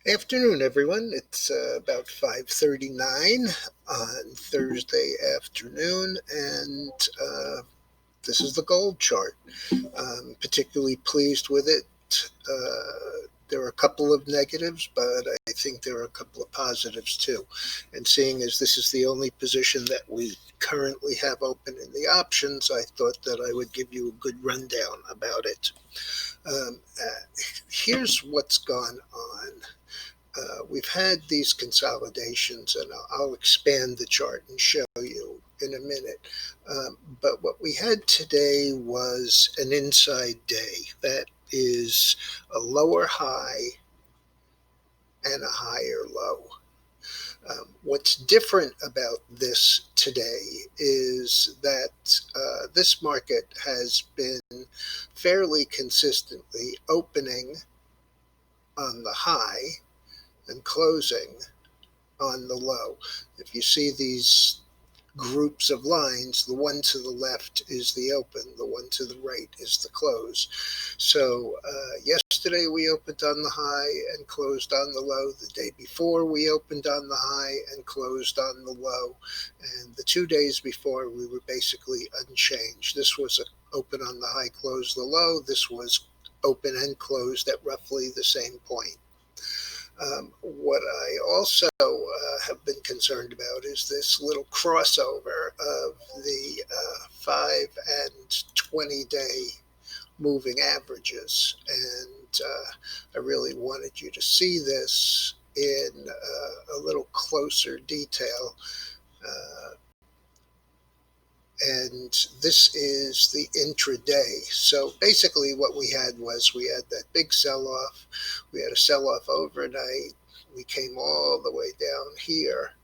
Afternoon, everyone. It's about 5:39 on Thursday afternoon, and this is the gold chart. I'm particularly pleased with it. There are a couple of negatives, but I think there are a couple of positives too. And seeing as this is the only position that we currently have open in the options, I thought that I would give you a good rundown about it. Um, uh, Here's what's gone on. We've had these consolidations, and I'll expand the chart and show you in a minute. But what we had today was an inside day. That is a lower high and a higher low. What's different about this today is that this market has been fairly consistently opening on the high and closing on the low. If you see these groups of lines, the one to the left is the open, the one to the right is the close. So yesterday we opened on the high and closed on the low. The day before we opened on the high and closed on the low. And the 2 days before we were basically unchanged. This was open on the high, closed the low. This was open and closed at roughly the same point. What I also have been concerned about is this little crossover of the 5 and 20-day moving averages. And I really wanted you to see this in a little closer detail. Uh, and this is the intraday. So basically, what we had was we had that big sell off. We had a sell off overnight. We came all the way down here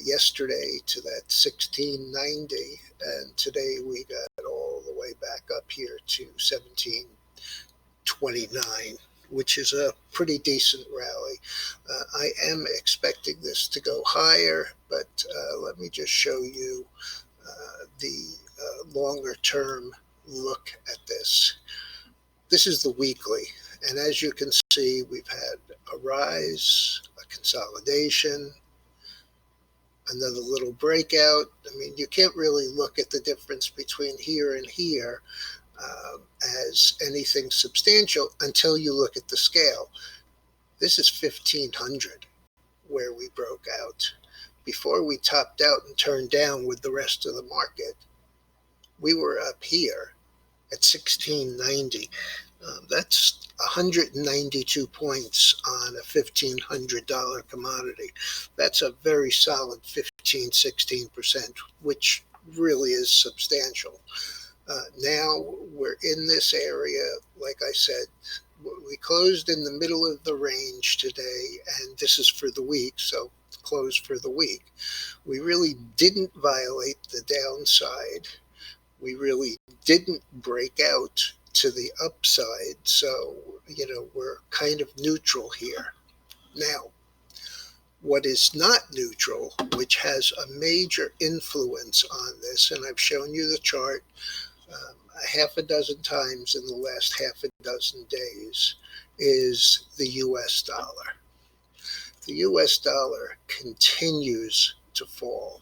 yesterday to that 1690, and today we got all the way back up here to 1729, which is a pretty decent rally. I am expecting this to go higher, but let me just show you the longer term look at this. This is the weekly, and as you can see, we've had a rise, a consolidation, another little breakout. I mean, you can't really look at the difference between here and here as anything substantial until you look at the scale. This is 1500 where we broke out. Before we topped out and turned down with the rest of the market, we were up here at 1690. That's 192 points on a $1,500 commodity. That's a very solid 15-16%, which really is substantial. Now we're in this area, like I said, we closed in the middle of the range today, and this is for the week, so close for the week. We really didn't violate the downside. We really didn't break out to the upside. So, we're kind of neutral here. Now, what is not neutral, which has a major influence on this, and I've shown you the chart a half a dozen times in the last half a dozen days, is the US dollar. The US dollar continues to fall.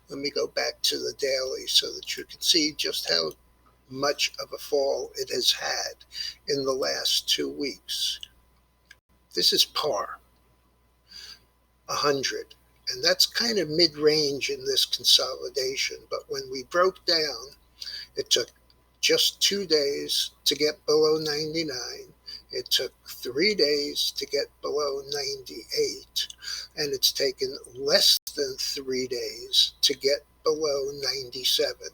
Let me go back to the daily so that you can see just how much of a fall it has had in the last 2 weeks. This is par, 100. And that's kind of mid-range in this consolidation. But when we broke down, it took just 2 days to get below 99. It took 3 days to get below 98. And it's taken less than 3 days to get below 97.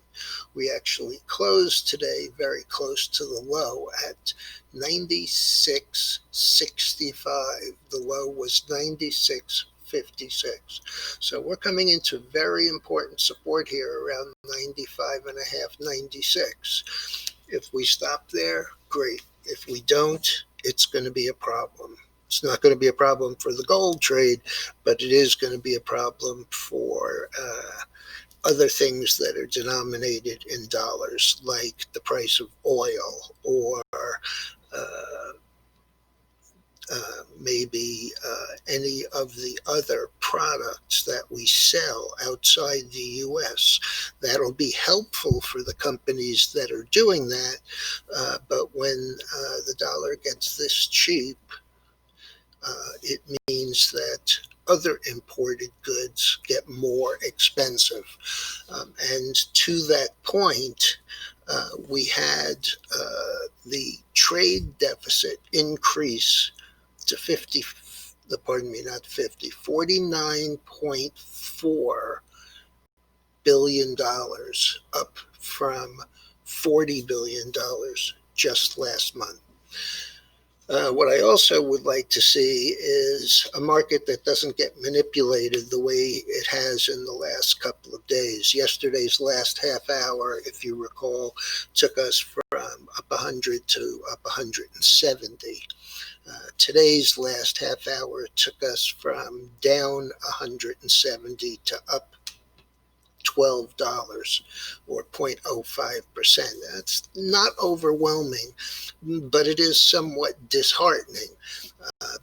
We actually closed today very close to the low at 96.65. The low was 96.56. So we're coming into very important support here around 95 and a half, 96. If we stop there, great. If we don't, it's going to be a problem. It's not going to be a problem for the gold trade, but it is going to be a problem for other things that are denominated in dollars, like the price of oil or maybe any of the other products that we sell outside the U.S. That'll be helpful for the companies that are doing that. But when the dollar gets this cheap, it means that other imported goods get more expensive. And to that point, we had the trade deficit increase to 50, pardon me, not 50, $49.4 billion, up from $40 billion just last month. What I also would like to see is a market that doesn't get manipulated the way it has in the last couple of days. Yesterday's last half hour, if you recall, took us from up 100 to up 170. Today's last half hour took us from down 170 to up $12 or 0.05%. That's not overwhelming, but it is somewhat disheartening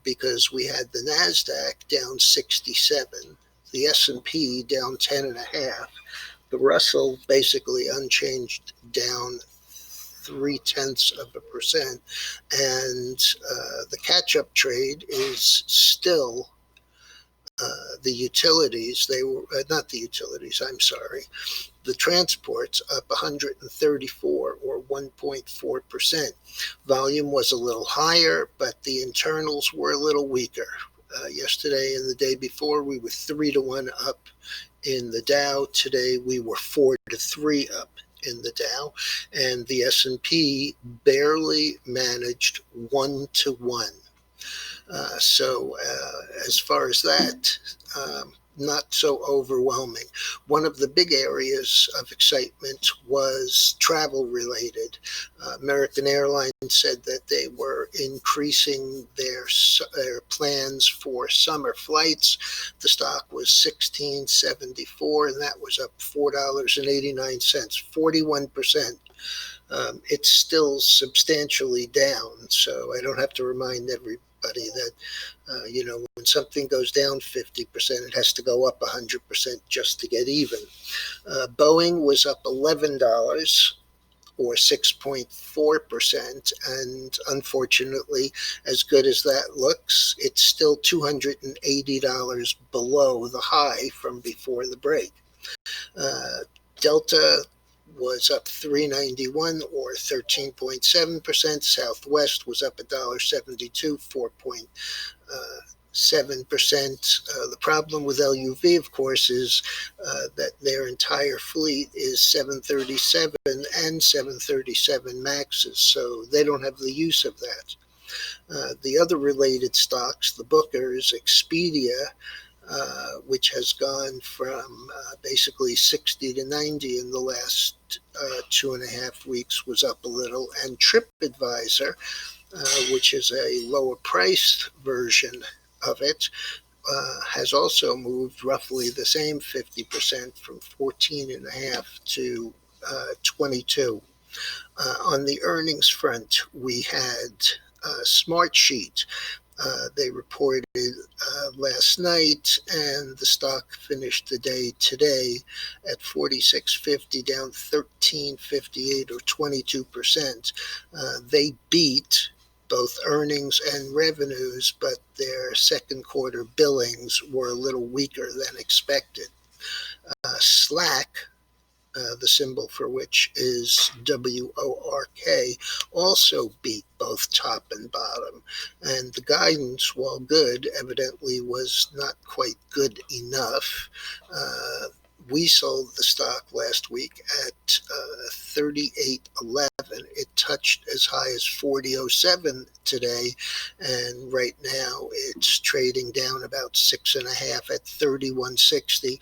because we had the NASDAQ down 67, the S&P down 10.5, the Russell basically unchanged down 0.3%, and the catch-up trade is still the utilities. They were not the utilities, I'm sorry, the transports up 134 or 1.4%. Volume was a little higher, but the internals were a little weaker. Yesterday and the day before, we were 3-1 up in the Dow. Today, we were 4-3 up in the Dow, and the S&P barely managed 1-1. So as far as that, not so overwhelming. One of the big areas of excitement was travel related. American Airlines said that they were increasing their plans for summer flights. The stock was $16.74, and that was up $4.89, 41%. It's still substantially down, so I don't have to remind everybody that when something goes down 50%, it has to go up 100% just to get even. Boeing was up $11 or 6.4%, and unfortunately, as good as that looks, it's still $280 below the high from before the break. Delta was up $3.91 or 13.7%. Southwest was up $1.72, 4.7%. The problem with LUV, of course, is that their entire fleet is 737 and 737 Maxes, so they don't have the use of that. The other related stocks, the Bookers, Expedia, which has gone from basically 60 to 90 in the last 2.5 weeks, was up a little. And TripAdvisor, which is a lower priced version of it, has also moved roughly the same 50% from 14.5 to 22. On the earnings front, we had Smartsheet. They reported last night, and the stock finished the day today at 46.50, down 13.58 or 22%. They beat both earnings and revenues, but their second quarter billings were a little weaker than expected. Slack, the symbol for which is WORK, also beat both top and bottom. And the guidance, while good, evidently was not quite good enough. We sold the stock last week at 38.11. It touched as high as 40.07 today, and right now it's trading down about 6.5 at 31.60,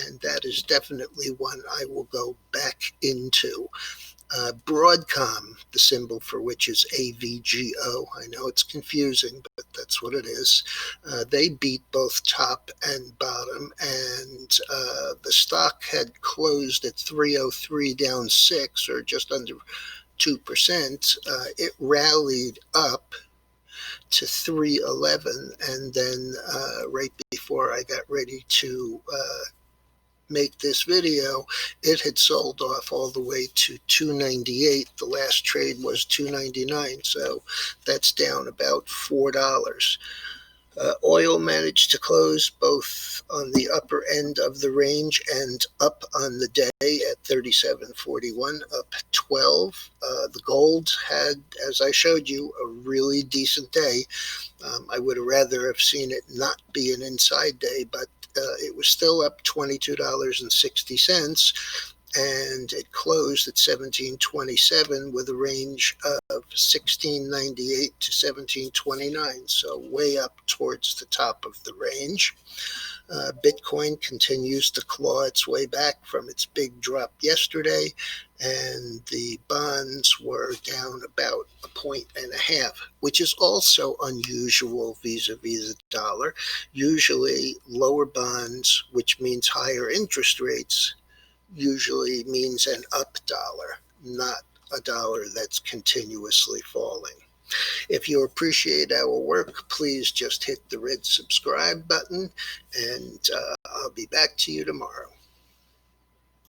and that is definitely one I will go back into. Broadcom, the symbol for which is AVGO. I know it's confusing, but that's what it is. They beat both top and bottom, and the stock had closed at 303, down 6 or just under 2%. It rallied up to 311, and then right before I got ready to make this video, it had sold off all the way to 298. The last trade was 299, so that's down about $4. Oil managed to close both on the upper end of the range and up on the day at 37.41, up 12. The gold had, as I showed you, a really decent day. I would have rather have seen it not be an inside day, but it was still up $22.60, and it closed at 1727 with a range of 1698 to 1729, so way up towards the top of the range. Bitcoin continues to claw its way back from its big drop yesterday, and the bonds were down about 1.5 points, which is also unusual vis-a-vis the dollar. Usually lower bonds, which means higher interest rates, usually means an up dollar, not a dollar that's continuously falling. If you appreciate our work, please just hit the red subscribe button, and I'll be back to you tomorrow.